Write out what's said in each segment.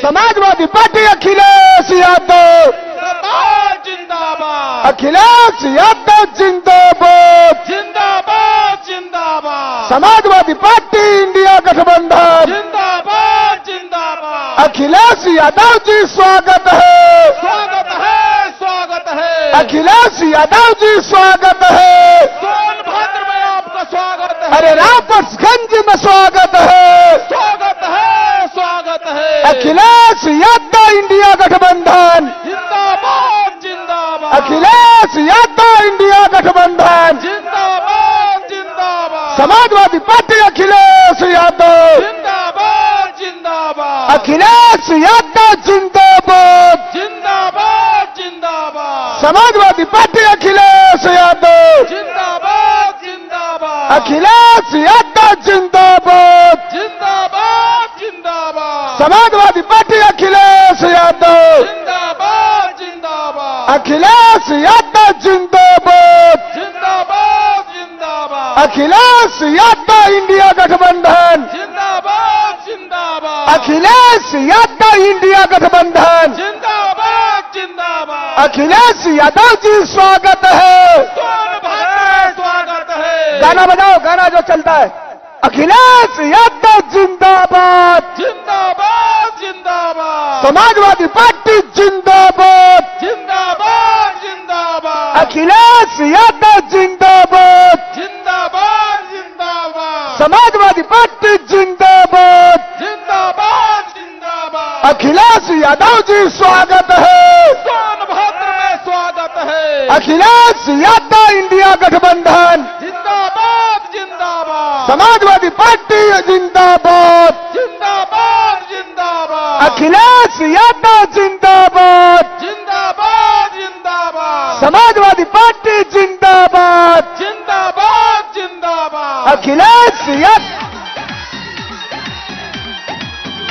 Samajwadi party Akhilesh Yadav जिंदाबाद, अखिलेश यादव जिंदाबाद, जिंदाबाद, जिंदाबाद, समाजवादी पार्टी इंडिया गठबंधन जिंदाबाद, जिंदाबाद, अखिलेश यादव जी स्वागत है, स्वागत है, स्वागत है, अखिलेश यादव जी स्वागत है, सोनभद्र में आपका स्वागत है, अरे रामपुरगंज में स्वागत है, स्वागत है, स्वागत है, अखिलेश यादव इंडिया गठबंधन, जिंदाबाद, जिंदाबाद, अखिलेश यादव इंडिया गठबंधन, जिंदाबाद, जिंदाबाद, समाजवादी पार्टी अखिलेश यादव, जिंदाबाद, जिंदाबाद, अखिलेश यादव जिंदाबाद, जिंदाबाद, जिंदाबाद, समाजवादी पार्टी अखिलेश यादव, जिंदाबाद, जिंदाबाद, अखिलेश यादव जिंदाबाद, जिंदाबाद, जिंदाबाद, समाजवादी पार्टी अखिलेश यादव, जिंदाबाद, जिंदाबाद, अखिलेश यादव जिंदाबाद, जिंदाबाद, जिंदाबाद, अखिलेश यादव इंडिया गठबंधन, जिंदाबाद, जिंदाबाद, अखिलेश यादव इंडिया गठबंधन, जिंदाबाद, जिंदाबाद, अखिलेश यादव जी स्वागत है। सोनभद्र में स्वागत है, गाना बजाओ, गाना जो चलता है। अखिलेश यादव जिंदाबाद, जिंदाबाद, जिंदाबाद, समाजवादी पार्टी जिंदाबाद, जिंदाबाद, जिंदाबाद, अखिलेश यादव जिंदाबाद, जिंदाबाद, जिंदाबाद, समाजवादी पार्टी जिंदाबाद, जिंदाबाद, जिंदाबाद, अखिलेश यादव जी स्वागत है। सोनभद्र में स्वागत है, अखिलेश यादव इंडिया गठबंधन, जिंदाबाद, जिंदाबाद, समाजवादी पार्टी जिंदाबाद, जिंदाबाद, जिंदाबाद, अखिलेश यादव जिंदाबाद, जिंदाबाद, जिंदाबाद, समाजवादी पार्टी जिंदाबाद, जिंदाबाद, जिंदाबाद, अखिलेश यादव।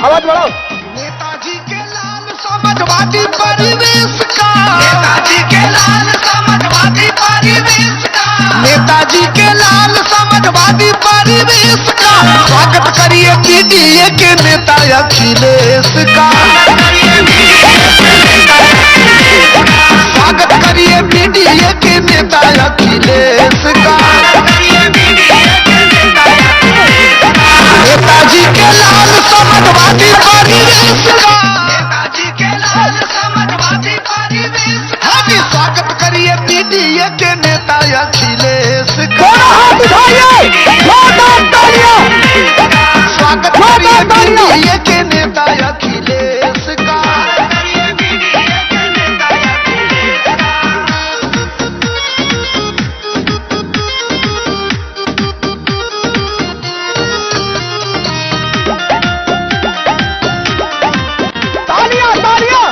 आवाज बढ़ाओ। नेताजी के लाल समाजवादी परिवेश का, नेताजी के लाल समाजवादी परिवेश का, नेताजी के लाल समाजवादी परिवेश का स्वागत करिए पीडीए के नेता अखिलेश का, स्वागत करिए पीडीए के नेता अखिलेश का, नेताजी के लाल समाजवादी परिवेश का, नेताजी के लाल समाजवादी परिवेश का, स्वागत करिए पीडीए के नेता अखिलेश का, हाथ उठाइए, जोरदार तालियां। स्वागत करिए पीडीए के नेता अखिलेश का। तालियां, तालियां।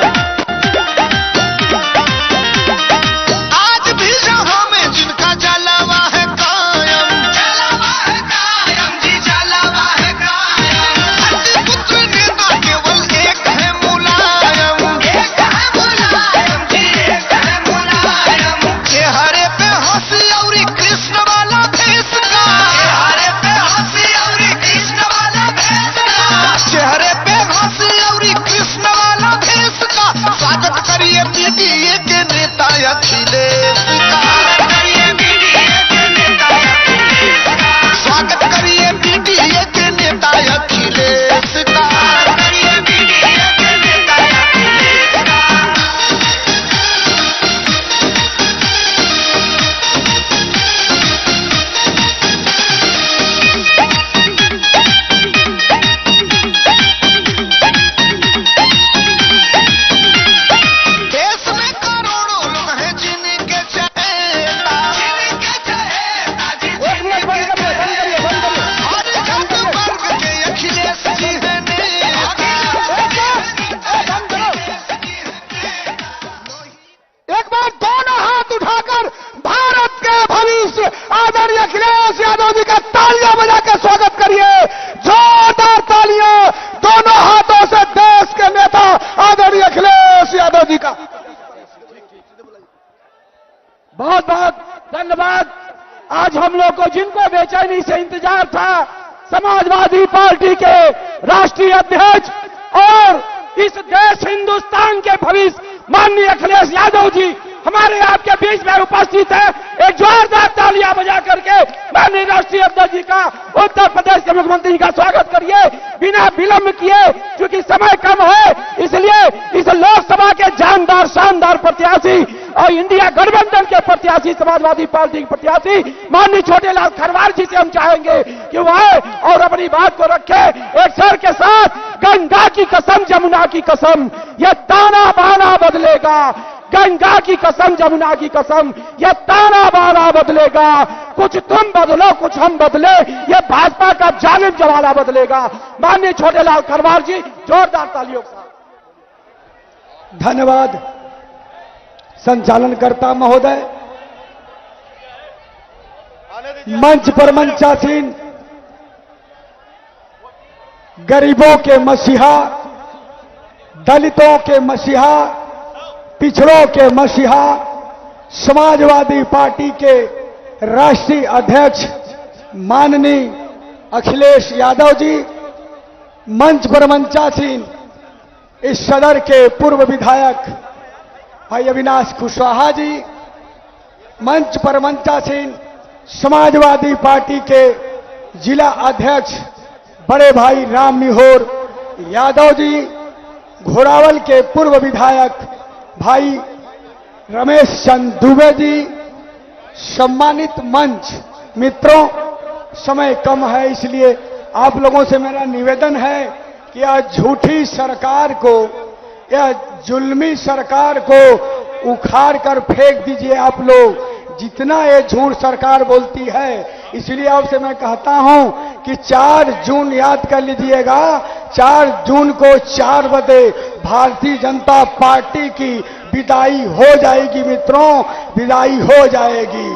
आज भी जहां में जिनका जलावा है कायम, जलावा है कायम जी, जलावा है कायम। पुत्र नेता केवल एक है मुलायम, एक है मुलायम जी, एक है मुलायम। चेहरे पे हंसी और कृष्ण वाला भेष का, चेहरे पे हंसी और कृष्ण वाला भेष का, चेहरे पे हंसी और कृष्ण वाला भेष का स्वागत करिए पीडीए के नेता अखिलेश का, स्वागत करिए पीडीए के नेता अखिलेश का। देश में करोड़ों लोग हैं जिनके चहेता, जिनके चहेता जी, एक मिनट बंद करिए, बंद करिए। और जन वर्ग के अखिलेश जी हैं नेता। एक बार दोनों हाथ उठाकर भारत के भविष्य आदरणीय अखिलेश यादव जी का तालियां बजा के स्वागत करिए। जोरदार तालियां दोनों हाथों से देश के नेता आदरणीय अखिलेश यादव जी का। बहुत बहुत धन्यवाद। आज हम लोग को जिनको बेचैनी से इंतजार था, समाजवादी पार्टी के राष्ट्रीय अध्यक्ष और इस देश हिंदुस्तान के भविष्य माननीय अखिलेश यादव जी हमारे आपके बीच में उपस्थित है। एक जोरदार तालियां बजा करके माननीय राष्ट्रीय अध्यक्ष जी का, उत्तर प्रदेश के मुख्यमंत्री जी का स्वागत करिए बिना विलंब किए। क्योंकि समय कम है, इसलिए इस लोकसभा के जानदार शानदार प्रत्याशी और इंडिया गठबंधन के प्रत्याशी, समाजवादी पार्टी के प्रत्याशी माननीय छोटेलाल खरवार जी से हम चाहेंगे कि वह आए और अपनी बात को रखे एक सर के साथ। गंगा की कसम, जमुना की कसम, यह ताना बाना बदलेगा। गंगा की कसम, जमुना की कसम, यह ताना बाना बदलेगा। कुछ तुम बदलो, कुछ हम बदले, यह भाजपा का जालिम जमाना बदलेगा। माननीय छोटेलाल खरवार जी, जोरदार तालियों के साथ। धन्यवाद संचालनकर्ता महोदय। मंच पर मंचासीन गरीबों के मसीहा, दलितों के मसीहा, पिछड़ों के मसीहा, समाजवादी पार्टी के राष्ट्रीय अध्यक्ष माननीय अखिलेश यादव जी, मंच पर मंचासीन इस सदर के पूर्व विधायक भाई अविनाश कुशवाहा जी, मंच पर मंचासीन समाजवादी पार्टी के जिला अध्यक्ष बड़े भाई राम मिहोर यादव जी, घोरावल के पूर्व विधायक भाई रमेश चंद दुबे जी, सम्मानित मंच मित्रों, समय कम है इसलिए आप लोगों से मेरा निवेदन है कि यह झूठी सरकार को, यह जुल्मी सरकार को उखाड़ कर फेंक दीजिए आप लोग। जितना ये झूठ सरकार बोलती है, इसलिए आपसे मैं कहता हूं कि 4 जून याद कर लीजिएगा। 4 जून को 4 बजे भारतीय जनता पार्टी की विदाई हो जाएगी मित्रों, विदाई हो जाएगी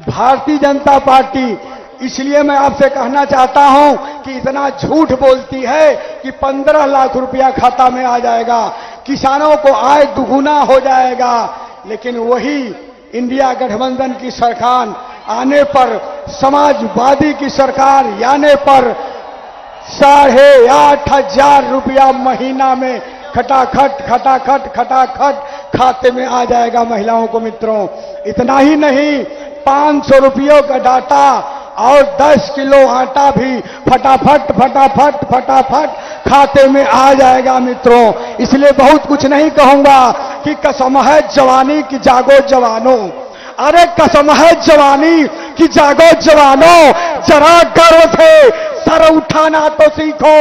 भारतीय जनता पार्टी। इसलिए मैं आपसे कहना चाहता हूं कि इतना झूठ बोलती है कि 15 लाख रुपया खाता में आ जाएगा, किसानों को आय दुगुना हो जाएगा। लेकिन वही इंडिया गठबंधन की सरकार आने पर, समाजवादी की सरकार आने पर 8,500 रुपया महीना में खटाखट खटाखट खटाखट खाते में आ जाएगा महिलाओं को मित्रों। इतना ही नहीं, 500 रुपयों का डाटा और 10 किलो आटा भी फटाफट फटाफट फटाफट खाते में आ जाएगा मित्रों। इसलिए बहुत कुछ नहीं कहूंगा कि कसम है जवानी की जागो जवानों, अरे कसम है जवानी की जागो जवानों, जरा गर्व से सर उठाना तो सीखो।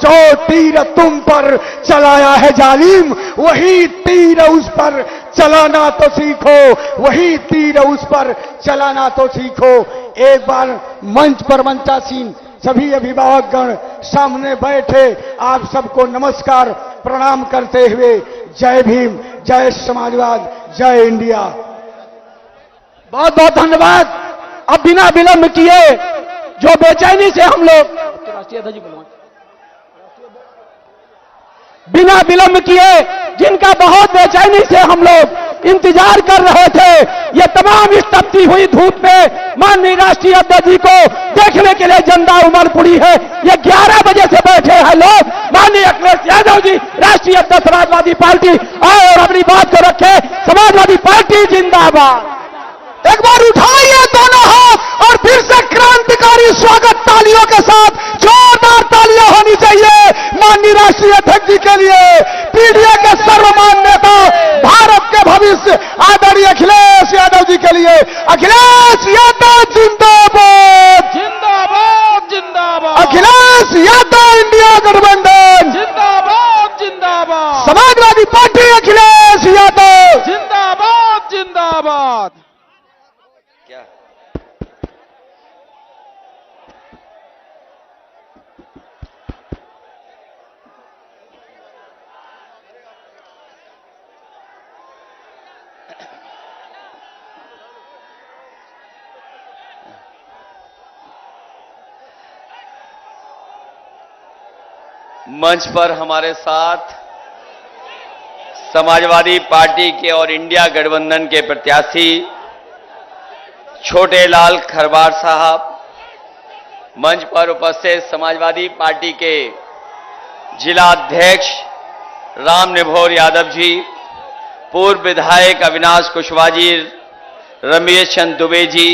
जो तीर तुम पर चलाया है जालिम, वही तीर उस पर चलाना तो सीखो, वही तीर उस पर चलाना तो सीखो। एक बार मंच पर मंचासीन सभी अभिभावकगण सामने बैठे आप सबको नमस्कार प्रणाम करते हुए जय भीम, जय समाजवाद, जय इंडिया। बहुत बहुत धन्यवाद। अब बिना विलंब किए जो बेचैनी से हम लोग बिना विलंब किए जिनका बहुत बेचैनी से हम लोग इंतजार कर रहे थे, ये तमाम इस तपती हुई धूप में माननीय राष्ट्रीय अध्यक्ष जी को देखने के लिए जनता उमड़ पड़ी है। ये 11 बजे से बैठे हैं लोग। माननीय अखिलेश यादव जी राष्ट्रीय अध्यक्ष समाजवादी पार्टी आए और अपनी बात को रखे। समाजवादी पार्टी जिंदाबाद। एक बार उठाइए दोनों हाथ और फिर से क्रांतिकारी स्वागत तालियों के साथ, जोरदार तालियां होनी चाहिए माननीय राष्ट्रीय अध्यक्ष जी के लिए। पीडीए के सर्वमान्य नेता, भारत के भविष्य आदरणीय अखिलेश यादव जी के लिए। अखिलेश यादव जिंदाबाद, जिंदाबाद जिंदाबाद, अखिलेश यादव इंडिया गठबंधन जिंदाबाद जिंदाबाद, समाजवादी पार्टी अखिलेश यादव जिंदाबाद जिंदाबाद। मंच पर हमारे साथ समाजवादी पार्टी के और इंडिया गठबंधन के प्रत्याशी छोटेलाल खरवार साहब, मंच पर उपस्थित समाजवादी पार्टी के जिला अध्यक्ष राम निभोर यादव जी, पूर्व विधायक अविनाश कुशवाहा जी, रमेश चंद दुबे जी,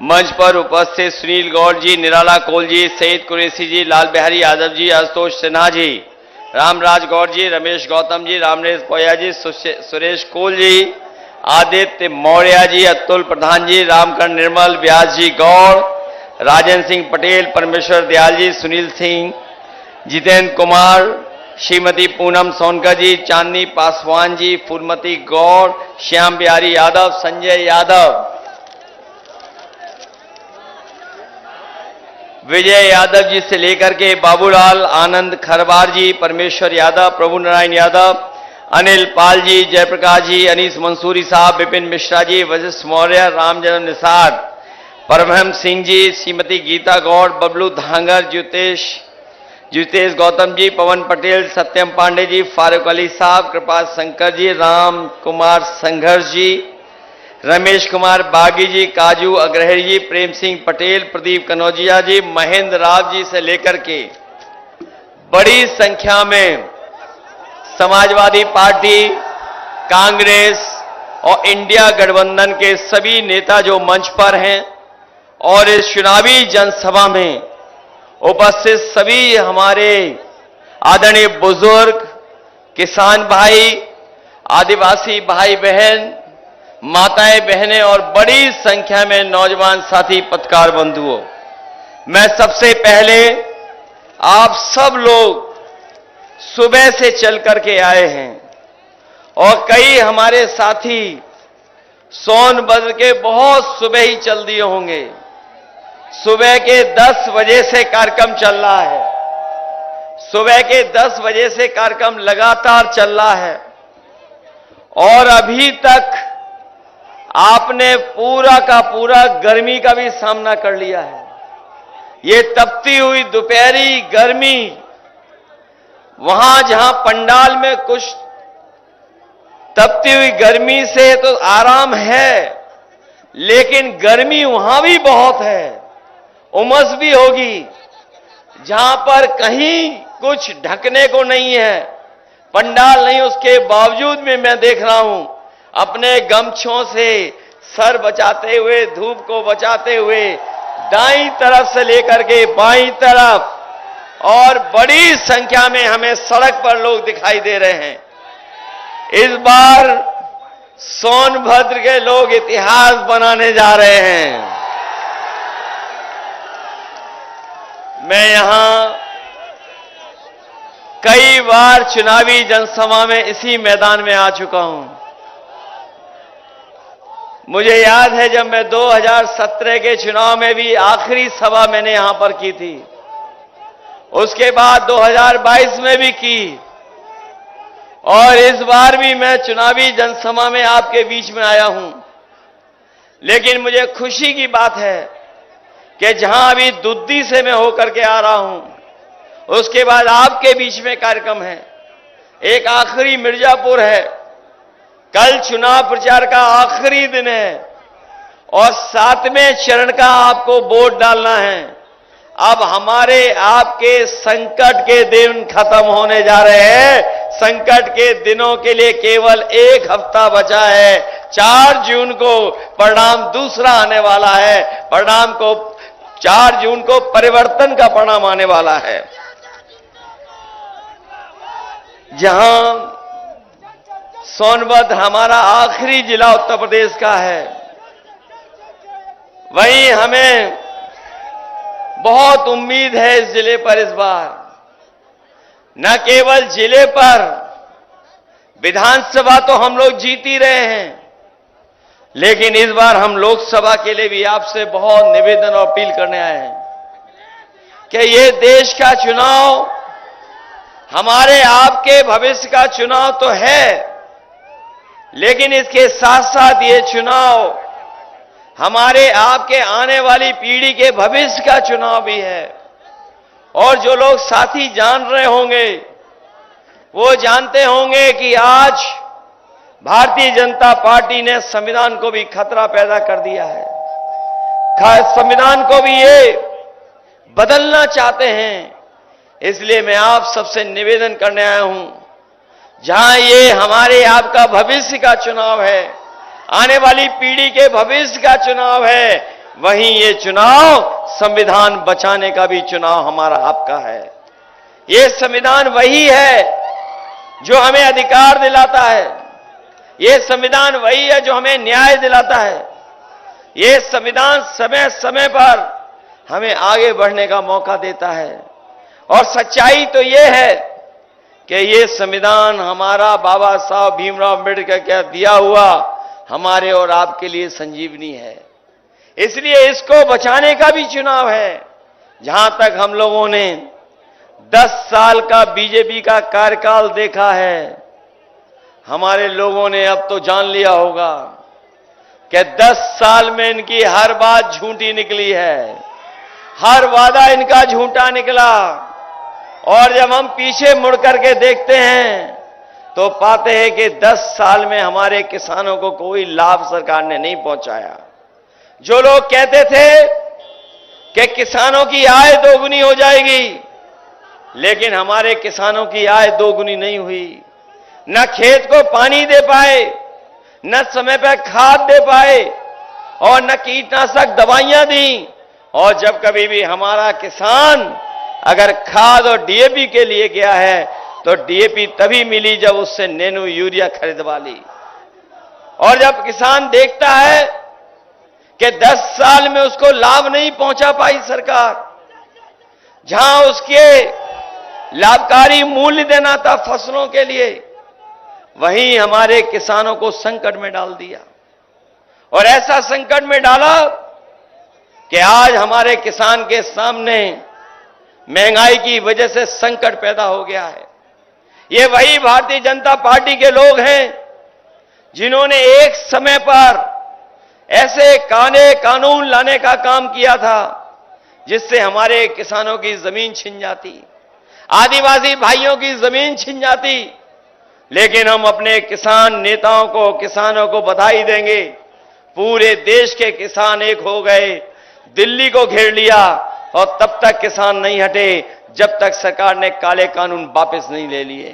मंच पर उपस्थित सुनील गौड़ जी, निराला कोल जी, सईद कुरैशी जी, लाल बिहारी यादव जी, आशुतोष सिन्हा जी, रामराज गौड़ जी, रमेश गौतम जी, रामनेश पोया जी, सुरेश कोल जी, आदित्य मौर्य जी, अतुल प्रधान जी, रामकरण निर्मल, व्यास जी गौड़, राजेंद्र सिंह पटेल, परमेश्वर दयाल जी, सुनील सिंह, जितेंद्र कुमार, श्रीमती पूनम सोनकर जी, चांदनी पासवान जी, फूलमती गौड़, श्याम बिहारी यादव, संजय यादव, विजय यादव जी से लेकर के बाबूलाल, आनंद खरवार जी, परमेश्वर यादव, प्रभु नारायण यादव, अनिल पाल जी, जयप्रकाश जी, अनीस मंसूरी साहब, विपिन मिश्रा जी, वशिष्ठ मौर्य, रामजन्म निषाद, परमहम सिंह जी, श्रीमती गीता गौड़, बबलू धांगर, ज्योतेश गौतम जी, पवन पटेल, सत्यम पांडे जी, फारूक अली साहब, कृपा शंकर जी, राम कुमार संघर्ष जी, रमेश कुमार बागी जी, काजू अग्रहरी जी, प्रेम सिंह पटेल, प्रदीप कनौजिया जी, महेंद्र राव जी से लेकर के बड़ी संख्या में समाजवादी पार्टी, कांग्रेस और इंडिया गठबंधन के सभी नेता जो मंच पर हैं और इस चुनावी जनसभा में उपस्थित सभी हमारे आदरणीय बुजुर्ग, किसान भाई, आदिवासी भाई बहन, माताएं बहनें और बड़ी संख्या में नौजवान साथी पत्रकार बंधुओं, मैं सबसे पहले आप सब लोग सुबह से चल करके आए हैं और कई हमारे साथी सोनभद्र के बहुत सुबह ही चल दिए होंगे। सुबह के 10 बजे से कार्यक्रम चल रहा है, सुबह के 10 बजे से कार्यक्रम लगातार चल रहा है और अभी तक आपने पूरा का पूरा गर्मी का भी सामना कर लिया है। ये तपती हुई दोपहरी गर्मी, वहां जहां पंडाल में कुछ तपती हुई गर्मी से तो आराम है, लेकिन गर्मी वहां भी बहुत है, उमस भी होगी। जहां पर कहीं कुछ ढकने को नहीं है, पंडाल नहीं, उसके बावजूद भी मैं देख रहा हूं अपने गमछों से सर बचाते हुए, धूप को बचाते हुए दाईं तरफ से लेकर के बाईं तरफ और बड़ी संख्या में हमें सड़क पर लोग दिखाई दे रहे हैं। इस बार सोनभद्र के लोग इतिहास बनाने जा रहे हैं। मैं यहां कई बार चुनावी जनसभा में इसी मैदान में आ चुका हूं। मुझे याद है जब मैं 2017 के चुनाव में भी आखिरी सभा मैंने यहां पर की थी, उसके बाद 2022 में भी की और इस बार भी मैं चुनावी जनसभा में आपके बीच में आया हूं। लेकिन मुझे खुशी की बात है कि जहां अभी दुद्दी से मैं होकर के आ रहा हूं, उसके बाद आपके बीच में कार्यक्रम है, एक आखिरी मिर्जापुर है। कल चुनाव प्रचार का आखिरी दिन है और 7वें चरण का आपको वोट डालना है। अब हमारे आपके संकट के दिन खत्म होने जा रहे हैं। संकट के दिनों के लिए केवल 1 हफ्ता बचा है। 4 जून को परिणाम दूसरा आने वाला है। परिणाम को 4 जून को परिवर्तन का परिणाम आने वाला है। जहां सोनभद्र हमारा आखिरी जिला उत्तर प्रदेश का है, वहीं हमें बहुत उम्मीद है इस जिले पर। इस बार न केवल जिले पर, विधानसभा तो हम लोग जीत ही रहे हैं, लेकिन इस बार हम लोकसभा के लिए भी आपसे बहुत निवेदन और अपील करने आए हैं कि ये देश का चुनाव हमारे आपके भविष्य का चुनाव तो है, लेकिन इसके साथ साथ ये चुनाव हमारे आपके आने वाली पीढ़ी के भविष्य का चुनाव भी है। और जो लोग साथी जान रहे होंगे, वो जानते होंगे कि आज भारतीय जनता पार्टी ने संविधान को भी खतरा पैदा कर दिया है। संविधान को भी ये बदलना चाहते हैं। इसलिए मैं आप सबसे निवेदन करने आया हूं, जहां ये हमारे आपका भविष्य का चुनाव है, आने वाली पीढ़ी के भविष्य का चुनाव है, वहीं ये चुनाव संविधान बचाने का भी चुनाव हमारा आपका है। ये संविधान वही है जो हमें अधिकार दिलाता है, ये संविधान वही है जो हमें न्याय दिलाता है, ये संविधान समय समय पर हमें आगे बढ़ने का मौका देता है। और सच्चाई तो ये है कि ये संविधान हमारा बाबा साहब भीमराव अम्बेडकर का दिया हुआ हमारे और आपके लिए संजीवनी है। इसलिए इसको बचाने का भी चुनाव है। जहां तक हम लोगों ने 10 साल का बीजेपी का कार्यकाल देखा है, हमारे लोगों ने अब तो जान लिया होगा कि 10 साल में इनकी हर बात झूठी निकली है, हर वादा इनका झूठा निकला। और जब हम पीछे मुड़ करके देखते हैं तो पाते हैं कि 10 साल में हमारे किसानों को कोई लाभ सरकार ने नहीं पहुंचाया। जो लोग कहते थे कि किसानों की आय दोगुनी हो जाएगी, लेकिन हमारे किसानों की आय दोगुनी नहीं हुई। न खेत को पानी दे पाए, न समय पर खाद दे पाए, और न कीटनाशक दवाइयां दी। और जब कभी भी हमारा किसान अगर खाद और डीएपी के लिए गया है तो डीएपी तभी मिली जब उससे नैनो यूरिया खरीदवा ली। और जब किसान देखता है कि 10 साल में उसको लाभ नहीं पहुंचा पाई सरकार, जहां उसके लाभकारी मूल्य देना था फसलों के लिए, वहीं हमारे किसानों को संकट में डाल दिया। और ऐसा संकट में डाला कि आज हमारे किसान के सामने महंगाई की वजह से संकट पैदा हो गया है। ये वही भारतीय जनता पार्टी के लोग हैं जिन्होंने एक समय पर ऐसे कानून लाने का काम किया था जिससे हमारे किसानों की जमीन छिन जाती, आदिवासी भाइयों की जमीन छिन जाती। लेकिन हम अपने किसान नेताओं को, किसानों को बधाई देंगे, पूरे देश के किसान एक हो गए, दिल्ली को घेर लिया, और तब तक किसान नहीं हटे जब तक सरकार ने काले कानून वापस नहीं ले लिए।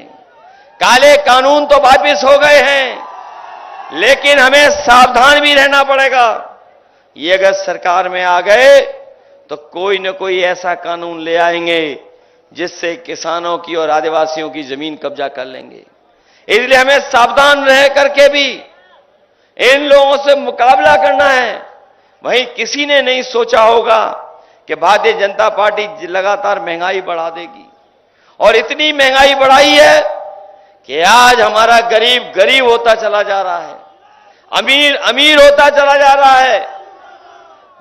काले कानून तो वापस हो गए हैं, लेकिन हमें सावधान भी रहना पड़ेगा। ये अगर सरकार में आ गए तो कोई न कोई ऐसा कानून ले आएंगे जिससे किसानों की और आदिवासियों की जमीन कब्जा कर लेंगे। इसलिए हमें सावधान रह करके भी इन लोगों से मुकाबला करना है। वहीं किसी ने नहीं सोचा होगा कि भारतीय जनता पार्टी लगातार महंगाई बढ़ा देगी, और इतनी महंगाई बढ़ाई है कि आज हमारा गरीब गरीब होता चला जा रहा है, अमीर अमीर होता चला जा रहा है।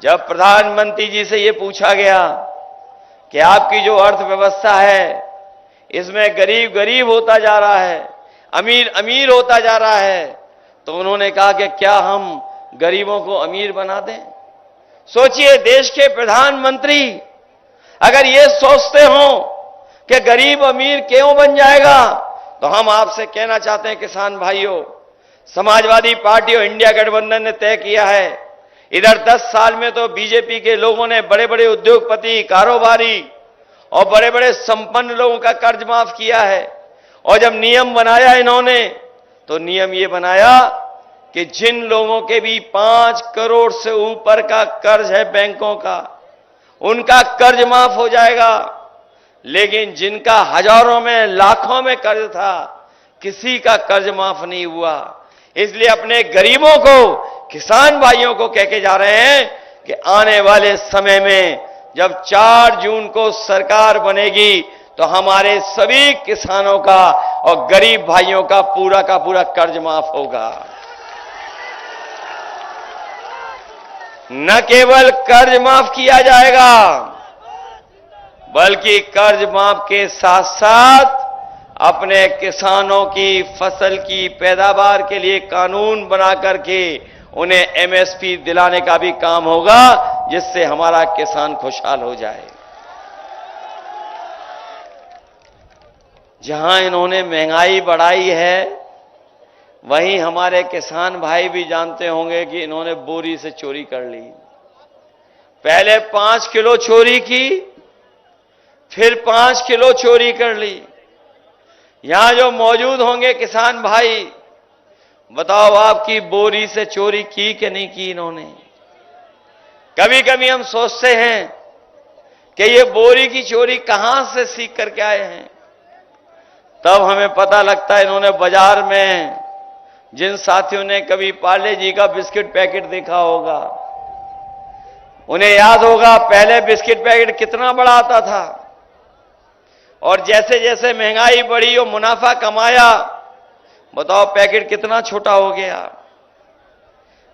जब प्रधानमंत्री जी से यह पूछा गया कि आपकी जो अर्थव्यवस्था है इसमें गरीब गरीब होता जा रहा है, अमीर अमीर होता जा रहा है, तो उन्होंने कहा कि क्या हम गरीबों को अमीर बना दें? सोचिए, देश के प्रधानमंत्री अगर ये सोचते हो कि गरीब अमीर क्यों बन जाएगा, तो हम आपसे कहना चाहते हैं किसान भाइयों, समाजवादी पार्टी और इंडिया गठबंधन ने तय किया है, इधर 10 साल में तो बीजेपी के लोगों ने बड़े बड़े उद्योगपति, कारोबारी और बड़े बड़े संपन्न लोगों का कर्ज माफ किया है। और जब नियम बनाया इन्होंने, तो नियम ये बनाया कि जिन लोगों के भी 5 करोड़ से ऊपर का कर्ज है बैंकों का, उनका कर्ज माफ हो जाएगा। लेकिन जिनका हजारों में लाखों में कर्ज था, किसी का कर्ज माफ नहीं हुआ। इसलिए अपने गरीबों को, किसान भाइयों को कह के जा रहे हैं कि आने वाले समय में जब 4 जून को सरकार बनेगी तो हमारे सभी किसानों का और गरीब भाइयों का पूरा कर्ज माफ होगा। न केवल कर्ज माफ किया जाएगा, बल्कि कर्ज माफ के साथ साथ अपने किसानों की फसल की पैदावार के लिए कानून बना करके उन्हें एमएसपी दिलाने का भी काम होगा, जिससे हमारा किसान खुशहाल हो जाए। जहां इन्होंने महंगाई बढ़ाई है, वहीं हमारे किसान भाई भी जानते होंगे कि इन्होंने बोरी से चोरी कर ली। पहले 5 किलो चोरी की, फिर 5 किलो चोरी कर ली। यहां जो मौजूद होंगे किसान भाई, बताओ आपकी बोरी से चोरी की कि नहीं की इन्होंने? कभी कभी हम सोचते हैं कि ये बोरी की चोरी कहां से सीख करके आए हैं, तब हमें पता लगता है इन्होंने बाजार में जिन साथियों ने कभी पार्ले जी का बिस्किट पैकेट देखा होगा, उन्हें याद होगा पहले बिस्किट पैकेट कितना बड़ा आता था और जैसे जैसे महंगाई बढ़ी और मुनाफा कमाया, बताओ पैकेट कितना छोटा हो गया।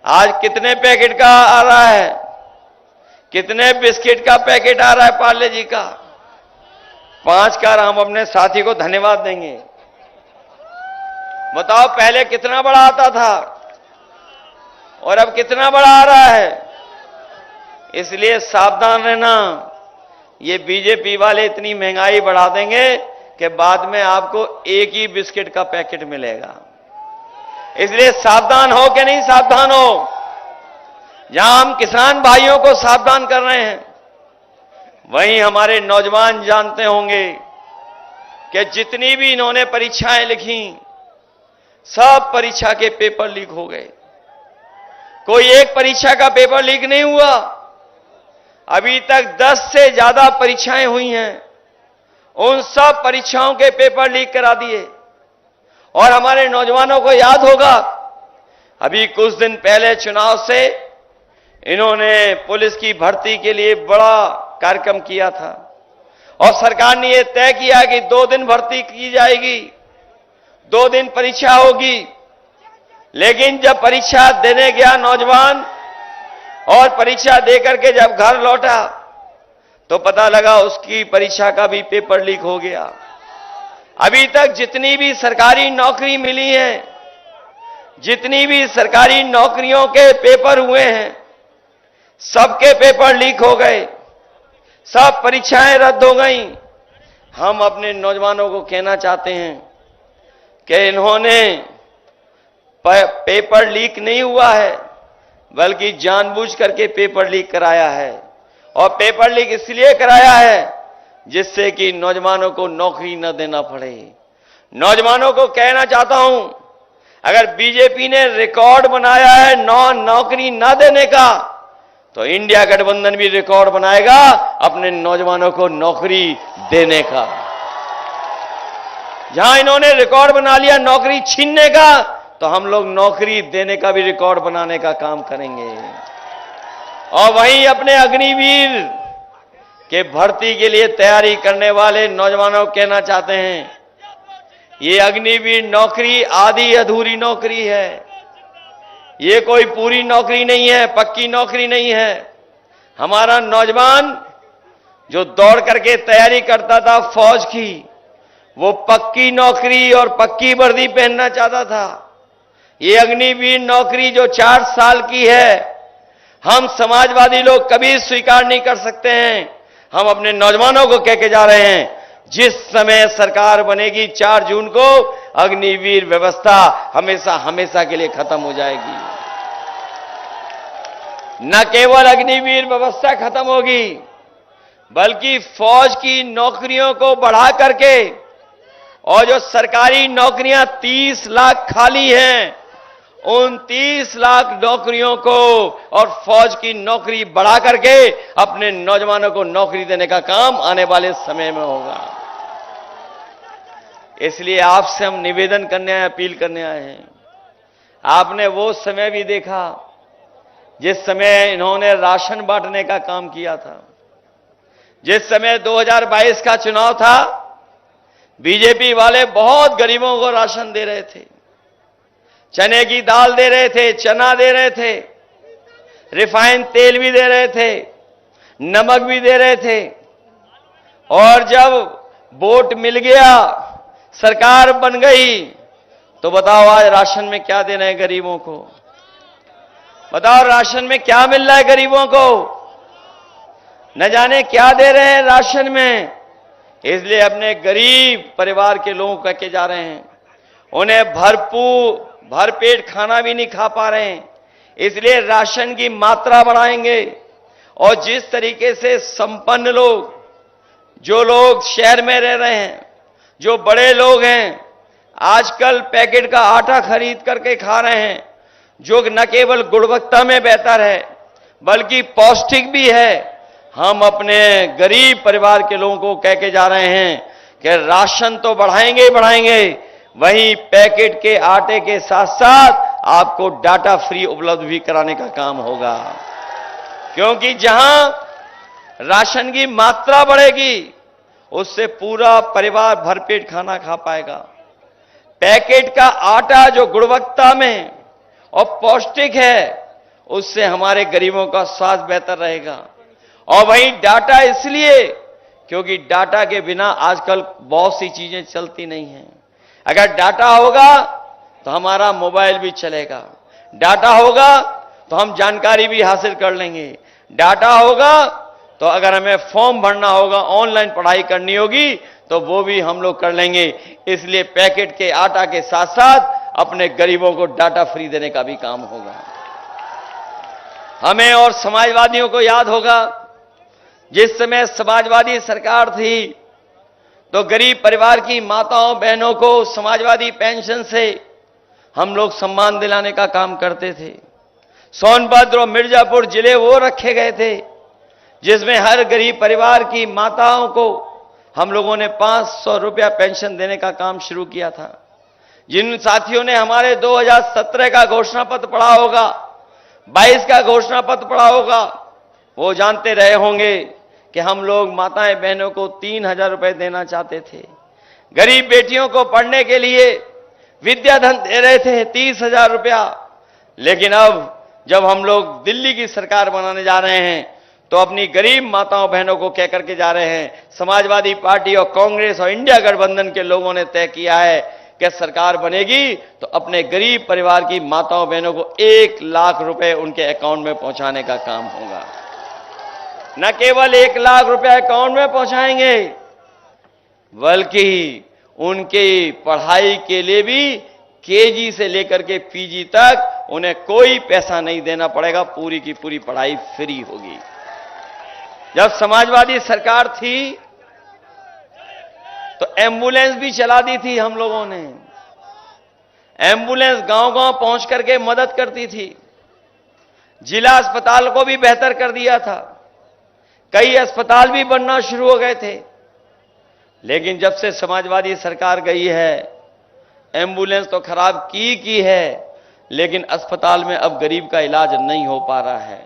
आज कितने पैकेट का आ रहा है? कितने बिस्किट का पैकेट आ रहा है पार्ले जी का? 5 का। हम अपने साथी को धन्यवाद देंगे। बताओ पहले कितना बड़ा आता था और अब कितना बड़ा आ रहा है। इसलिए सावधान रहना, ये बीजेपी वाले इतनी महंगाई बढ़ा देंगे कि बाद में आपको एक ही बिस्किट का पैकेट मिलेगा। इसलिए सावधान हो कि नहीं सावधान हो? जहां हम किसान भाइयों को सावधान कर रहे हैं, वहीं हमारे नौजवान जानते होंगे कि जितनी भी इन्होंने परीक्षाएं लिखी, सब परीक्षा के पेपर लीक हो गए। कोई एक परीक्षा का पेपर लीक नहीं हुआ। अभी तक 10 से ज्यादा परीक्षाएं हुई हैं, उन सब परीक्षाओं के पेपर लीक करा दिए। और हमारे नौजवानों को याद होगा, अभी कुछ दिन पहले चुनाव से इन्होंने पुलिस की भर्ती के लिए बड़ा कार्यक्रम किया था और सरकार ने यह तय किया कि 2 दिन भर्ती की जाएगी, 2 दिन परीक्षा होगी। लेकिन जब परीक्षा देने गया नौजवान और परीक्षा देकर के जब घर लौटा तो पता लगा उसकी परीक्षा का भी पेपर लीक हो गया। अभी तक जितनी भी सरकारी नौकरी मिली है, जितनी भी सरकारी नौकरियों के पेपर हुए हैं, सबके पेपर लीक हो गए, सब परीक्षाएं रद्द हो गई। हम अपने नौजवानों को कहना चाहते हैं कि इन्होंने पेपर लीक नहीं हुआ है, बल्कि जानबूझ करके पेपर लीक कराया है। और पेपर लीक इसलिए कराया है जिससे कि नौजवानों को नौकरी न देना पड़े। नौजवानों को कहना चाहता हूं, अगर बीजेपी ने रिकॉर्ड बनाया है नौकरी न देने का, तो इंडिया गठबंधन भी रिकॉर्ड बनाएगा अपने नौजवानों को नौकरी देने का। जहां इन्होंने रिकॉर्ड बना लिया नौकरी छीनने का, तो हम लोग नौकरी देने का भी रिकॉर्ड बनाने का काम करेंगे। और वहीं अपने अग्निवीर के भर्ती के लिए तैयारी करने वाले नौजवानों को कहना चाहते हैं, ये अग्निवीर नौकरी आधी अधूरी नौकरी है, ये कोई पूरी नौकरी नहीं है, पक्की नौकरी नहीं है। हमारा नौजवान जो दौड़ करके तैयारी करता था फौज की, वो पक्की नौकरी और पक्की वर्दी पहनना चाहता था। ये अग्निवीर नौकरी जो 4 साल की है, हम समाजवादी लोग कभी स्वीकार नहीं कर सकते हैं। हम अपने नौजवानों को कह के जा रहे हैं, जिस समय सरकार बनेगी 4 जून को, अग्निवीर व्यवस्था हमेशा हमेशा के लिए खत्म हो जाएगी। न केवल अग्निवीर व्यवस्था खत्म होगी, बल्कि फौज की नौकरियों को बढ़ा करके, और जो सरकारी नौकरियां 30 लाख खाली हैं, उन 30 लाख नौकरियों को और फौज की नौकरी बढ़ा करके अपने नौजवानों को नौकरी देने का काम आने वाले समय में होगा। इसलिए आपसे हम निवेदन करने आए, अपील करने आए हैं। आपने वो समय भी देखा जिस समय इन्होंने राशन बांटने का काम किया था। जिस समय 2022 का चुनाव था, बीजेपी वाले बहुत गरीबों को राशन दे रहे थे, चने की दाल दे रहे थे, चना दे रहे थे, रिफाइंड तेल भी दे रहे थे, नमक भी दे रहे थे। और जब वोट मिल गया, सरकार बन गई, तो बताओ आज राशन में क्या दे रहे हैं गरीबों को? बताओ राशन में क्या मिल रहा है गरीबों को? न जाने क्या दे रहे हैं राशन में। इसलिए अपने गरीब परिवार के लोगों को कह जा रहे हैं, उन्हें भरपेट खाना भी नहीं खा पा रहे हैं। इसलिए राशन की मात्रा बढ़ाएंगे। और जिस तरीके से संपन्न लोग जो लोग शहर में रह रहे हैं, जो बड़े लोग हैं, आजकल पैकेट का आटा खरीद करके खा रहे हैं, जो न केवल गुणवत्ता में बेहतर है बल्कि पौष्टिक भी है। हम अपने गरीब परिवार के लोगों को कह के जा रहे हैं कि राशन तो बढ़ाएंगे ही बढ़ाएंगे, वहीं पैकेट के आटे के साथ साथ आपको डाटा फ्री उपलब्ध भी कराने का काम होगा। क्योंकि जहां राशन की मात्रा बढ़ेगी उससे पूरा परिवार भरपेट खाना खा पाएगा। पैकेट का आटा जो गुणवत्ता में और पौष्टिक है, उससे हमारे गरीबों का स्वास्थ्य बेहतर रहेगा। और वहीं डाटा इसलिए क्योंकि डाटा के बिना आजकल बहुत सी चीजें चलती नहीं हैं। अगर डाटा होगा तो हमारा मोबाइल भी चलेगा, डाटा होगा तो हम जानकारी भी हासिल कर लेंगे, डाटा होगा तो अगर हमें फॉर्म भरना होगा, ऑनलाइन पढ़ाई करनी होगी तो वो भी हम लोग कर लेंगे। इसलिए पैकेट के आटा के साथ साथ अपने गरीबों को डाटा फ्री देने का भी काम होगा। हमें और समाजवादियों को याद होगा, जिस समय समाजवादी सरकार थी तो गरीब परिवार की माताओं बहनों को समाजवादी पेंशन से हम लोग सम्मान दिलाने का काम करते थे। सोनभद्र और मिर्जापुर जिले वो रखे गए थे जिसमें हर गरीब परिवार की माताओं को हम लोगों ने 500 रुपया पेंशन देने का काम शुरू किया था। जिन साथियों ने हमारे 2017 का घोषणा पत्र पढ़ा होगा, 22 का घोषणा पत्र पढ़ा होगा, वो जानते रहे होंगे कि हम लोग माताएं बहनों को 3000 रुपए देना चाहते थे। गरीब बेटियों को पढ़ने के लिए विद्याधन दे रहे थे 30,000 रुपया। लेकिन अब जब हम लोग दिल्ली की सरकार बनाने जा रहे हैं तो अपनी गरीब माताओं बहनों को कह करके जा रहे हैं, समाजवादी पार्टी और कांग्रेस और इंडिया गठबंधन के लोगों ने तय किया है कि सरकार बनेगी तो अपने गरीब परिवार की माताओं बहनों को 1 लाख रुपए उनके अकाउंट में पहुंचाने का काम होगा। न केवल 1 लाख रुपए अकाउंट में पहुंचाएंगे बल्कि उनकी पढ़ाई के लिए भी केजी से लेकर के पीजी तक उन्हें कोई पैसा नहीं देना पड़ेगा, पूरी की पूरी पढ़ाई फ्री होगी। जब समाजवादी सरकार थी तो एम्बुलेंस भी चला दी थी हम लोगों ने। एम्बुलेंस गांव-गांव पहुंच करके मदद करती थी। जिला अस्पताल को भी बेहतर कर दिया था। कई अस्पताल भी बनना शुरू हो गए थे। लेकिन जब से समाजवादी सरकार गई है, एम्बुलेंस तो खराब की है, लेकिन अस्पताल में अब गरीब का इलाज नहीं हो पा रहा है।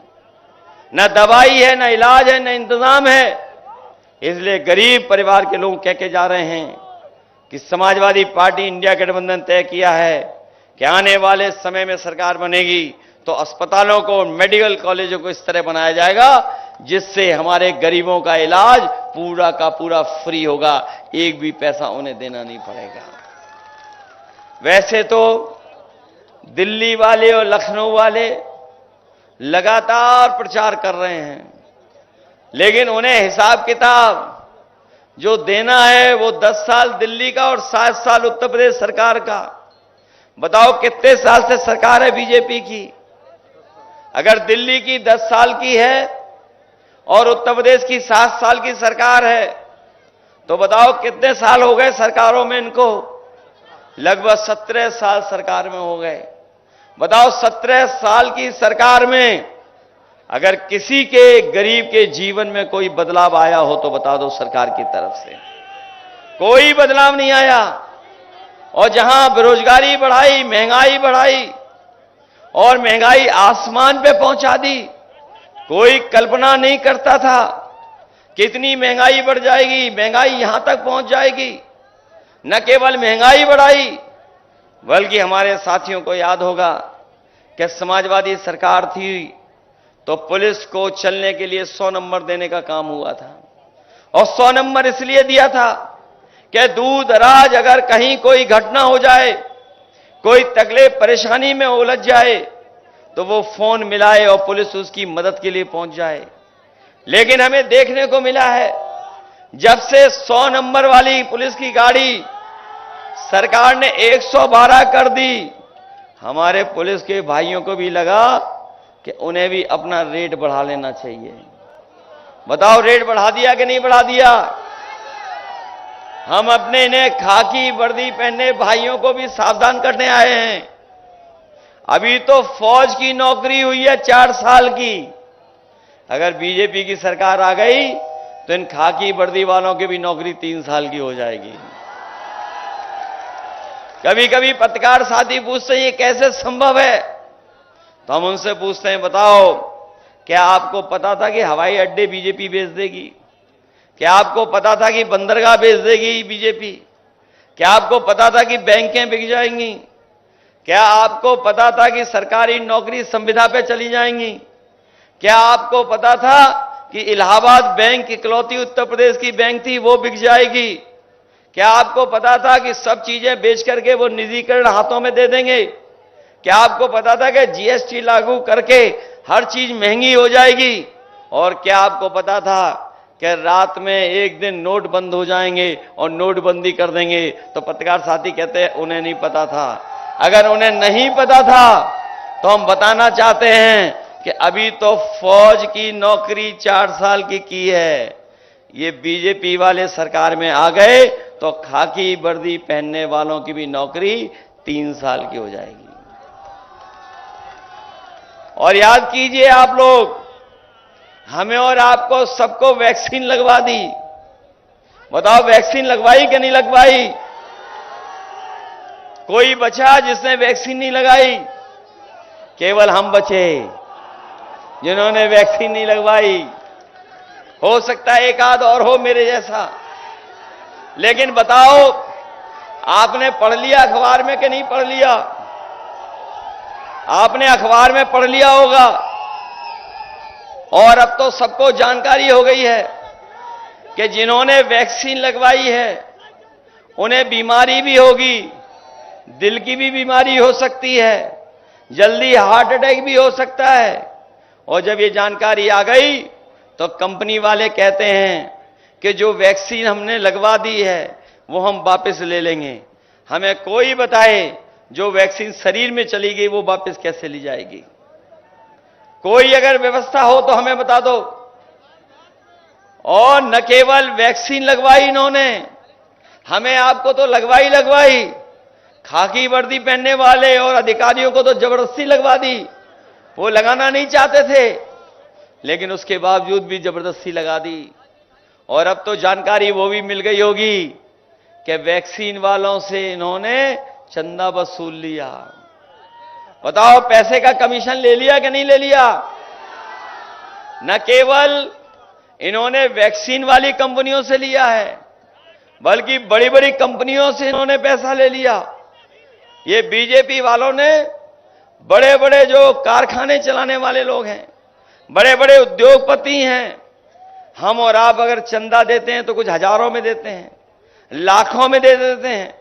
न दवाई है, न इलाज है, न इंतजाम है। इसलिए गरीब परिवार के लोग कह के जा रहे हैं कि समाजवादी पार्टी इंडिया गठबंधन तय किया है कि आने वाले समय में सरकार बनेगी तो अस्पतालों को, मेडिकल कॉलेजों को इस तरह बनाया जाएगा जिससे हमारे गरीबों का इलाज पूरा का पूरा फ्री होगा, एक भी पैसा उन्हें देना नहीं पड़ेगा। वैसे तो दिल्ली वाले और लखनऊ वाले लगातार प्रचार कर रहे हैं, लेकिन उन्हें हिसाब किताब जो देना है वो 10 साल दिल्ली का और 7 साल उत्तर प्रदेश सरकार का। बताओ कितने साल से सरकार है बीजेपी की? अगर दिल्ली की 10 साल की है और उत्तर प्रदेश की 7 साल की सरकार है तो बताओ कितने साल हो गए सरकारों में इनको? लगभग 17 साल सरकार में हो गए। बताओ 17 साल की सरकार में अगर किसी के गरीब के जीवन में कोई बदलाव आया हो तो बता दो सरकार की तरफ से। कोई बदलाव नहीं आया। और जहां बेरोजगारी बढ़ाई, महंगाई बढ़ाई और महंगाई आसमान पे पहुंचा दी। कोई कल्पना नहीं करता था कितनी महंगाई बढ़ जाएगी, महंगाई यहां तक पहुंच जाएगी। न केवल महंगाई बढ़ाई बल्कि हमारे साथियों को याद होगा कि समाजवादी सरकार थी तो पुलिस को चलने के लिए 100 नंबर देने का काम हुआ था। और 100 नंबर इसलिए दिया था कि दूर दराज अगर कहीं कोई घटना हो जाए, कोई तकलीफ परेशानी में उलझ जाए तो वो फोन मिलाए और पुलिस उसकी मदद के लिए पहुंच जाए। लेकिन हमें देखने को मिला है जब से 100 नंबर वाली पुलिस की गाड़ी सरकार ने 112 कर दी, हमारे पुलिस के भाइयों को भी लगा कि उन्हें भी अपना रेट बढ़ा लेना चाहिए। बताओ रेट बढ़ा दिया कि नहीं बढ़ा दिया? हम अपने इन्हें खाकी वर्दी पहने भाइयों को भी सावधान करने आए हैं। अभी तो फौज की नौकरी हुई है 4 साल की। अगर बीजेपी की सरकार आ गई तो इन खाकी वर्दी वालों की भी नौकरी 3 साल की हो जाएगी। कभी कभी पत्रकार साथी पूछते हैं ये कैसे संभव है, तो हम उनसे पूछते हैं बताओ क्या आपको पता था कि हवाई अड्डे बीजेपी बेच देगी? क्या आपको पता था कि बंदरगाह बेच देगी बीजेपी? क्या आपको पता था कि बैंकें बिक जाएंगी? क्या आपको पता था कि सरकारी नौकरी संविदा पे चली जाएंगी? क्या आपको पता था कि इलाहाबाद बैंक इकलौती उत्तर प्रदेश की बैंक थी वो बिक जाएगी? क्या आपको पता था कि सब चीजें बेच करके वो निजीकरण हाथों में दे देंगे? क्या आपको पता था कि जीएसटी लागू करके हर चीज महंगी हो जाएगी? और क्या आपको पता था कि रात में एक दिन नोट बंद हो जाएंगे और नोटबंदी कर देंगे? तो पत्रकार साथी कहते हैं उन्हें नहीं पता था। अगर उन्हें नहीं पता था तो हम बताना चाहते हैं कि अभी तो फौज की नौकरी 4 साल की है। ये बीजेपी वाले सरकार में आ गए तो खाकी वर्दी पहनने वालों की भी नौकरी 3 साल की हो जाएगी। और याद कीजिए आप लोग, हमें और आपको सबको वैक्सीन लगवा दी। बताओ वैक्सीन लगवाई कि नहीं लगवाई? कोई बचा जिसने वैक्सीन नहीं लगाई? केवल हम बचे जिन्होंने वैक्सीन नहीं लगवाई। हो सकता है एक आध और हो मेरे जैसा, लेकिन बताओ आपने पढ़ लिया अखबार में कि नहीं पढ़ लिया? आपने अखबार में पढ़ लिया होगा और अब तो सबको जानकारी हो गई है कि जिन्होंने वैक्सीन लगवाई है उन्हें बीमारी भी होगी, दिल की भी बीमारी हो सकती है, जल्दी हार्ट अटैक भी हो सकता है। और जब ये जानकारी आ गई तो कंपनी वाले कहते हैं कि जो वैक्सीन हमने लगवा दी है वो हम वापस ले लेंगे। हमें कोई बताए जो वैक्सीन शरीर में चली गई वो वापस कैसे ली जाएगी? कोई अगर व्यवस्था हो तो हमें बता दो। और न केवल वैक्सीन लगवाई इन्होंने, हमें आपको तो लगवाई, खाकी वर्दी पहनने वाले और अधिकारियों को तो जबरदस्ती लगवा दी। वो लगाना नहीं चाहते थे लेकिन उसके बावजूद भी जबरदस्ती लगा दी। और अब तो जानकारी वो भी मिल गई होगी कि वैक्सीन वालों से इन्होंने चंदा वसूल लिया। बताओ पैसे का कमीशन ले लिया कि नहीं ले लिया? न केवल इन्होंने वैक्सीन वाली कंपनियों से लिया है बल्कि बड़ी बड़ी कंपनियों से इन्होंने पैसा ले लिया। ये बीजेपी वालों ने बड़े बड़े जो कारखाने चलाने वाले लोग हैं, बड़े बड़े उद्योगपति हैं, हम और आप अगर चंदा देते हैं तो कुछ हजारों में देते हैं, लाखों में दे देते हैं,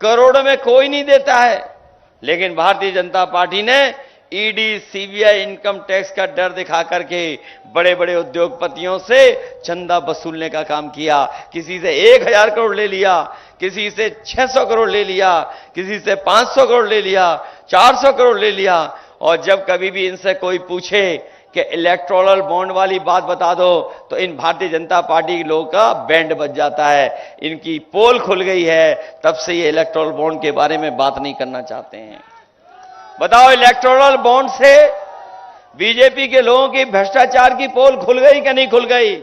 करोड़ों में कोई नहीं देता है। लेकिन भारतीय जनता पार्टी ने ईडी, सीबीआई, इनकम टैक्स का डर दिखा करके बड़े बड़े उद्योगपतियों से चंदा वसूलने का काम किया। किसी से 1000 करोड़ ले लिया, किसी से 600 करोड़ ले लिया, किसी से 500 करोड़ ले लिया, 400 करोड़ ले लिया। और जब कभी भी इनसे कोई पूछे कि इलेक्टोरल बॉन्ड वाली बात बता दो तो इन भारतीय जनता पार्टी के लोगों का बैंड बज जाता है। इनकी पोल खुल गई है, तब से ये इलेक्टोरल बॉन्ड के बारे में बात नहीं करना चाहते हैं। बताओ इलेक्टोरल बॉन्ड से बीजेपी के लोगों की भ्रष्टाचार की पोल खुल गई कि नहीं खुल गई?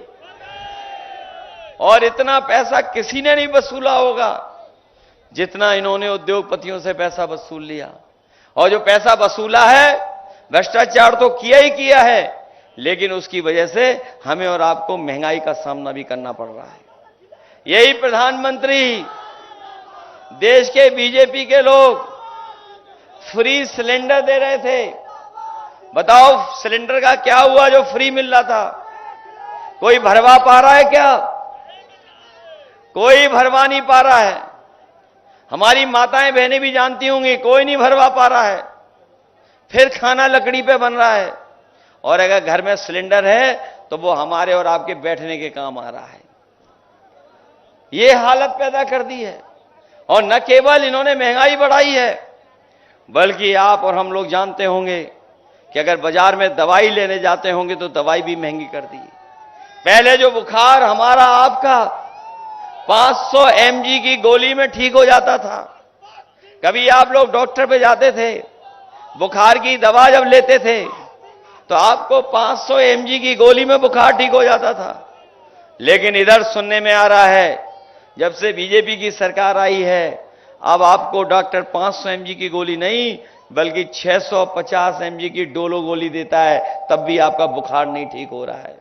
और इतना पैसा किसी ने नहीं वसूला होगा जितना इन्होंने उद्योगपतियों से पैसा वसूल लिया। और जो पैसा वसूला है भ्रष्टाचार तो किया ही किया है, लेकिन उसकी वजह से हमें और आपको महंगाई का सामना भी करना पड़ रहा है। यही प्रधानमंत्री देश के बीजेपी के लोग फ्री सिलेंडर दे रहे थे। बताओ सिलेंडर का क्या हुआ जो फ्री मिल रहा था? कोई भरवा पा रहा है क्या? कोई भरवा नहीं पा रहा है। हमारी माताएं बहनें भी जानती होंगी, कोई नहीं भरवा पा रहा है। फिर खाना लकड़ी पे बन रहा है। और अगर घर में सिलेंडर है तो वो हमारे और आपके बैठने के काम आ रहा है। ये हालत पैदा कर दी है। और न केवल इन्होंने महंगाई बढ़ाई है बल्कि आप और हम लोग जानते होंगे कि अगर बाजार में दवाई लेने जाते होंगे तो दवाई भी महंगी कर दी। पहले जो बुखार हमारा आपका 500 mg की गोली में ठीक हो जाता था। कभी आप लोग डॉक्टर पे जाते थे, बुखार की दवा जब लेते थे तो आपको 500 mg की गोली में बुखार ठीक हो जाता था। लेकिन इधर सुनने में आ रहा है, जब से बीजेपी की सरकार आई है, अब आपको डॉक्टर 500 mg की गोली नहीं बल्कि 650 mg की डोलो गोली देता है, तब भी आपका बुखार नहीं ठीक हो रहा है।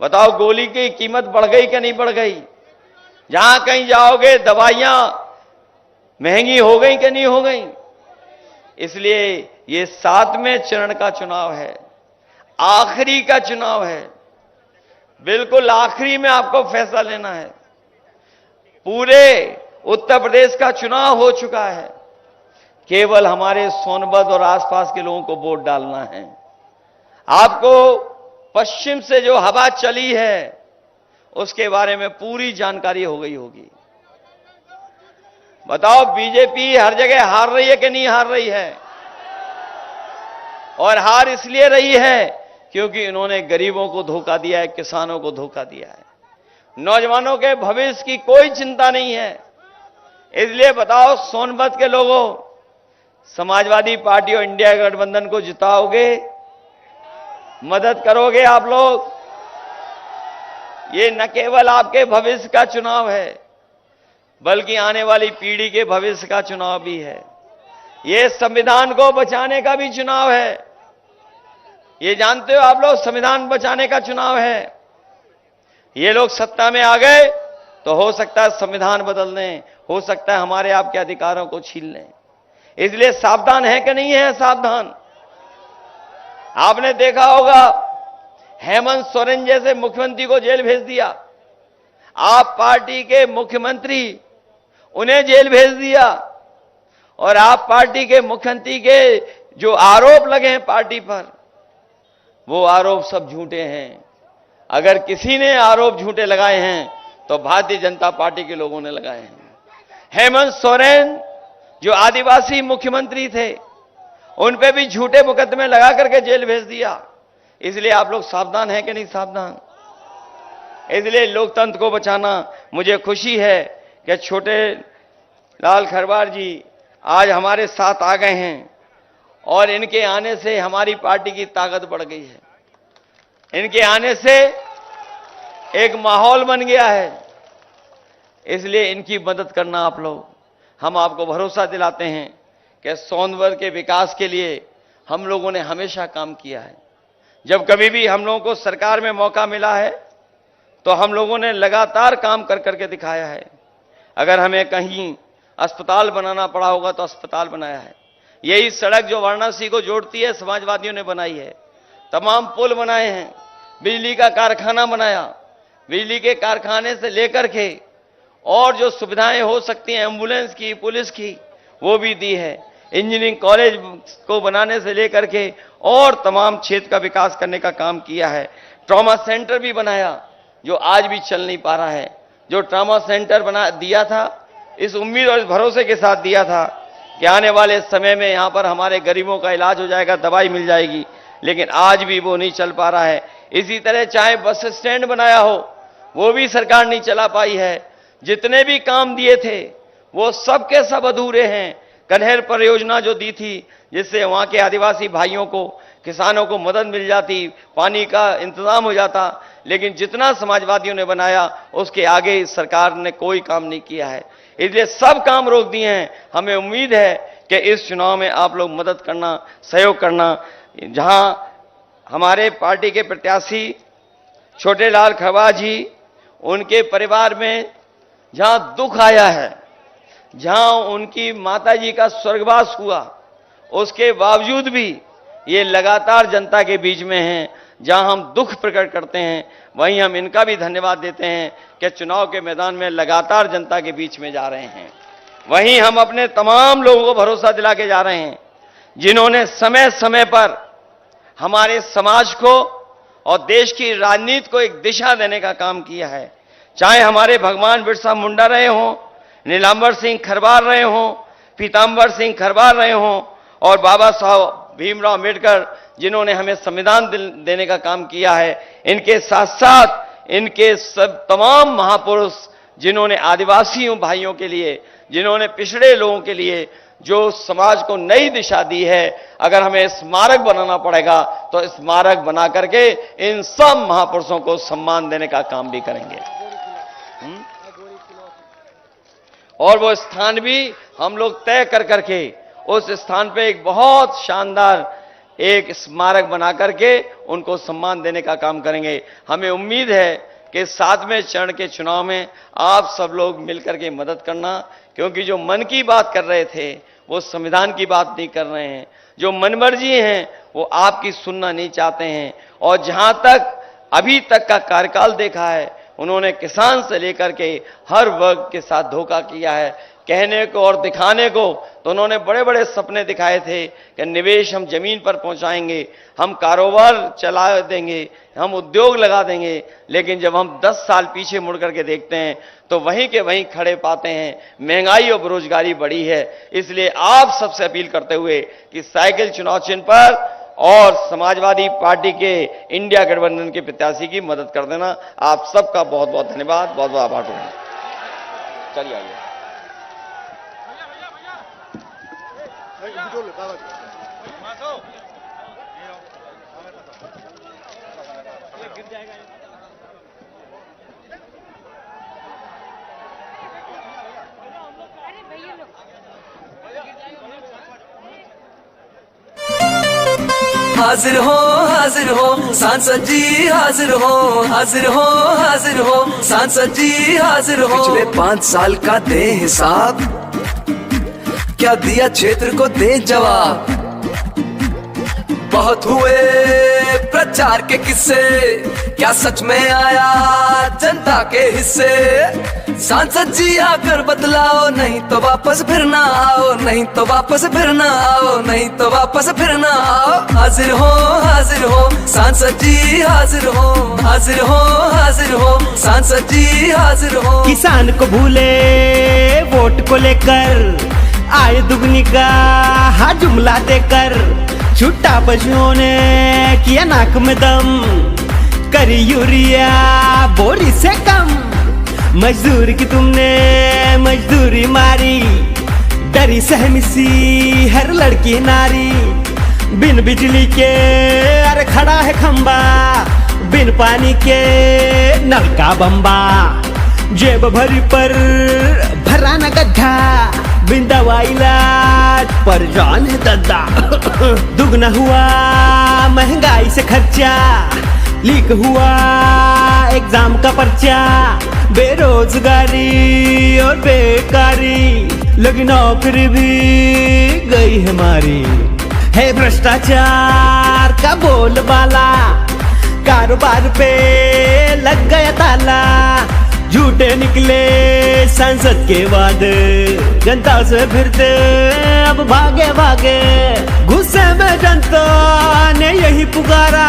बताओ, गोली की कीमत बढ़ गई कि नहीं बढ़ गई? जहां कहीं जाओगे दवाइयां महंगी हो गई कि नहीं हो गई? इसलिए ये 7वें चरण का चुनाव है, आखिरी का चुनाव है। बिल्कुल आखिरी में आपको फैसला लेना है। पूरे उत्तर प्रदेश का चुनाव हो चुका है, केवल हमारे सोनभद्र और आसपास के लोगों को वोट डालना है। आपको पश्चिम से जो हवा चली है उसके बारे में पूरी जानकारी हो गई होगी। बताओ, बीजेपी हर जगह हार रही है कि नहीं हार रही है? और हार इसलिए रही है क्योंकि इन्होंने गरीबों को धोखा दिया है, किसानों को धोखा दिया है, नौजवानों के भविष्य की कोई चिंता नहीं है। इसलिए बताओ, सोनभद्र के लोगों, समाजवादी पार्टी और इंडिया गठबंधन को जिताओगे? मदद करोगे आप लोग? ये न केवल आपके भविष्य का चुनाव है बल्कि आने वाली पीढ़ी के भविष्य का चुनाव भी है। ये संविधान को बचाने का भी चुनाव है। ये जानते हो आप लोग, संविधान बचाने का चुनाव है। ये लोग सत्ता में आ गए तो हो सकता है संविधान बदल दें, हो सकता है हमारे आपके अधिकारों को छीन लें। इसलिए सावधान है कि नहीं है? सावधान। आपने देखा होगा, हेमंत सोरेन जैसे मुख्यमंत्री को जेल भेज दिया। आप पार्टी के मुख्यमंत्री, उन्हें जेल भेज दिया। और आप पार्टी के मुख्यमंत्री के जो आरोप लगे हैं पार्टी पर, वो आरोप सब झूठे हैं। अगर किसी ने आरोप झूठे लगाए हैं तो भारतीय जनता पार्टी के लोगों ने लगाए हैं। हेमंत सोरेन जो आदिवासी मुख्यमंत्री थे, उन पे भी झूठे मुकदमे लगा करके जेल भेज दिया। इसलिए आप लोग सावधान हैं कि नहीं सावधान? इसलिए लोकतंत्र को बचाना। मुझे खुशी है कि छोटे लाल खरवार जी आज हमारे साथ आ गए हैं और इनके आने से हमारी पार्टी की ताकत बढ़ गई है। इनके आने से एक माहौल बन गया है। इसलिए इनकी मदद करना आप लोग। हम आपको भरोसा दिलाते हैं कि सोनभद्र के विकास के लिए हम लोगों ने हमेशा काम किया है। जब कभी भी हम लोगों को सरकार में मौका मिला है तो हम लोगों ने लगातार काम कर करके दिखाया है। अगर हमें कहीं अस्पताल बनाना पड़ा होगा तो अस्पताल बनाया है। यही सड़क जो वाराणसी को जोड़ती है समाजवादियों ने बनाई है। तमाम पुल बनाए हैं, बिजली का कारखाना बनाया, बिजली के कारखाने से लेकर के और जो सुविधाएं हो सकती हैं एम्बुलेंस की, पुलिस की, वो भी दी है। इंजीनियरिंग कॉलेज को बनाने से लेकर के और तमाम क्षेत्र का विकास करने का काम किया है। ट्रॉमा सेंटर भी बनाया जो आज भी चल नहीं पा रहा है। जो ट्रॉमा सेंटर बना दिया था, इस उम्मीद और इस भरोसे के साथ दिया था कि आने वाले समय में यहां पर हमारे गरीबों का इलाज हो जाएगा, दवाई मिल जाएगी, लेकिन आज भी वो नहीं चल पा रहा है। इसी तरह चाहे बस स्टैंड बनाया हो, वो भी सरकार नहीं चला पाई है। जितने भी काम दिए थे वो सब के सब अधूरे हैं। कन्हेर परियोजना जो दी थी, जिससे वहां के आदिवासी भाइयों को, किसानों को मदद मिल जाती, पानी का इंतजाम हो जाता, लेकिन जितना समाजवादियों ने बनाया उसके आगे इस सरकार ने कोई काम नहीं किया है। इसलिए सब काम रोक दिए हैं। हमें उम्मीद है कि इस चुनाव में आप लोग मदद करना, सहयोग करना। जहां हमारे पार्टी के प्रत्याशी छोटे लाल खरवार जी, उनके परिवार में जहां दुख आया है, जहां उनकी माताजी का स्वर्गवास हुआ, उसके बावजूद भी ये लगातार जनता के बीच में हैं। जहां हम दुख प्रकट करते हैं, वहीं हम इनका भी धन्यवाद देते हैं कि चुनाव के मैदान में लगातार जनता के बीच में जा रहे हैं। वहीं हम अपने तमाम लोगों को भरोसा दिला के जा रहे हैं जिन्होंने समय समय पर हमारे समाज को और देश की राजनीति को एक दिशा देने का काम किया है। चाहे हमारे भगवान बिरसा मुंडा रहे हों, नीलांबर सिंह खरवार रहे हों, पीतांबर सिंह खरवार रहे हों, और बाबा साहब भीमराव अम्बेडकर जिन्होंने हमें संविधान देने का काम किया है। इनके साथ साथ इनके सब तमाम महापुरुष जिन्होंने आदिवासियों भाइयों के लिए, जिन्होंने पिछड़े लोगों के लिए जो समाज को नई दिशा दी है, अगर हमें स्मारक बनाना पड़ेगा तो स्मारक बना करके इन सब महापुरुषों को सम्मान देने का काम भी करेंगे। और वो स्थान भी हम लोग तय कर करके उस स्थान पे एक बहुत शानदार एक स्मारक बना करके उनको सम्मान देने का काम करेंगे। हमें उम्मीद है कि 7वें चरण के चुनाव में आप सब लोग मिलकर के मदद करना, क्योंकि जो मन की बात कर रहे थे वो संविधान की बात नहीं कर रहे हैं, जो मनमर्जी हैं वो आपकी सुनना नहीं चाहते हैं। और जहां तक अभी तक का कार्यकाल देखा है, उन्होंने किसान से लेकर के हर वर्ग के साथ धोखा किया है। कहने को और दिखाने को तो उन्होंने बड़े बड़े सपने दिखाए थे कि निवेश हम जमीन पर पहुंचाएंगे, हम कारोबार चला देंगे, हम उद्योग लगा देंगे, लेकिन जब हम 10 साल पीछे मुड़ करके देखते हैं तो वहीं के वहीं खड़े पाते हैं, महंगाई और बेरोजगारी बढ़ी है। इसलिए आप सबसे अपील करते हुए कि साइकिल चुनाव चिन्ह पर और समाजवादी पार्टी के इंडिया गठबंधन के प्रत्याशी की मदद कर देना। आप सबका बहुत बहुत धन्यवाद, बहुत बहुत आभार दूंगा। चलिए आइए। हाजिर हो सांसद जी, हाजिर हो सांसद जी, हाजिर हो। पिछले 5 साल का दे हिसाब, क्या दिया क्षेत्र को दे जवाब। बहुत हुए प्रचार के किस्से, क्या सच में आया जनता के हिस्से। सांसद जी आकर बदलाओ, नहीं तो वापस फिर ना आओ, नहीं तो वापस फिर ना आओ, नहीं तो वापस फिर ना आओ। हाजिर हो सांसद जी, हाजिर हो सांसद जी, हाजिर हो। किसान को भूले वोट को लेकर, आय दुगनी का जुमला देकर, छुट्टा पशुओं ने किया नाक में दम, करी यूरिया बोरी से कम। मजदूर की तुमने मजदूरी मारी, डरी सहमी सी हर लड़की नारी। बिन बिजली के अरे खड़ा है खंबा, बिन पानी के नल का बम्बा। जेब भरी पर भरा न गड्ढा, बिन दवा इलाज पर जान है दद्दा। दुगना हुआ महंगाई से खर्चा, लीक हुआ एग्जाम का पर्चा। बेरोजगारी और बेकारी, लगी नौकरी भी गई है मारी। है भ्रष्टाचार का बोलबाला, कारोबार पे लग गया ताला। झूठे निकले संसद के वादे, जनता से फिरते अब भागे भागे। गुस्से में जनता ने यही पुकारा,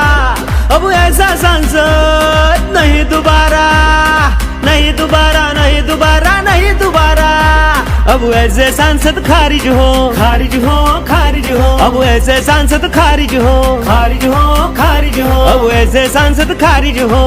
अब ऐसा संसद नहीं दोबारा, नहीं दोबारा, नहीं दोबारा, नहीं दोबारा। अब ऐसे सांसद खारिज हो, खारिज हो, खारिज हो। अब ऐसे सांसद खारिज हो, खारिज हो, खारिज हो। अब ऐसे सांसद खारिज हो।